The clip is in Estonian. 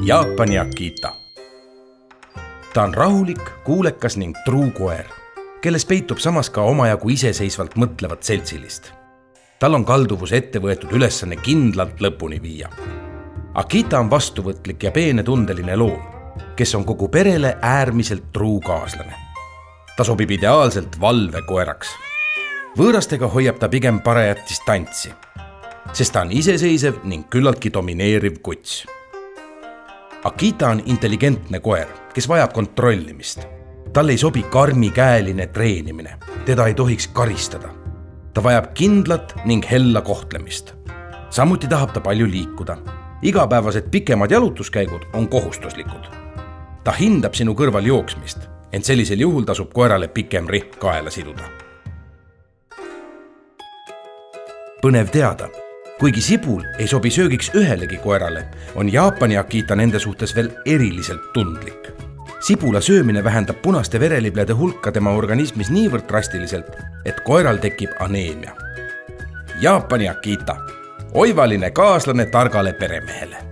Jaapani Akita. Ta on rahulik, kuulekas ning truu koer, kelles peitub samas ka omajagu iseseisvalt mõtlevat seltsilist. Tal on kalduvus ette võetud ülesanne kindlalt lõpuni viia. Akita on vastuvõtlik ja peenetundeline loom, kes on kogu perele äärmiselt truu kaaslane. Ta sobib ideaalselt valvekoeraks. Võõrastega hoiab ta pigem parajat distantsi, sest ta on iseseisev ning küllaltki domineeriv kuts. Akita on intelligentne koer, kes vajab kontrollimist. Tal ei sobi karmikäeline treenimine, teda ei tohiks karistada. Ta vajab kindlat ning hella kohtlemist. Samuti tahab ta palju liikuda. Igapäevased pikemad jalutuskäigud on kohustuslikud. Ta hindab sinu kõrval jooksmist, ent sellisel juhul tasub koerale pikem rihm kaela siduda. Põnev teada, kuigi sibul ei sobi söögiks ühelegi koerale, on Jaapani Akita nende suhtes veel eriliselt tundlik. Sibula söömine vähendab punaste vereliblede hulka tema organismis niivõrd drastiliselt, et koeral tekib aneemia. Jaapani Akita, oivaline kaaslane targale peremehele.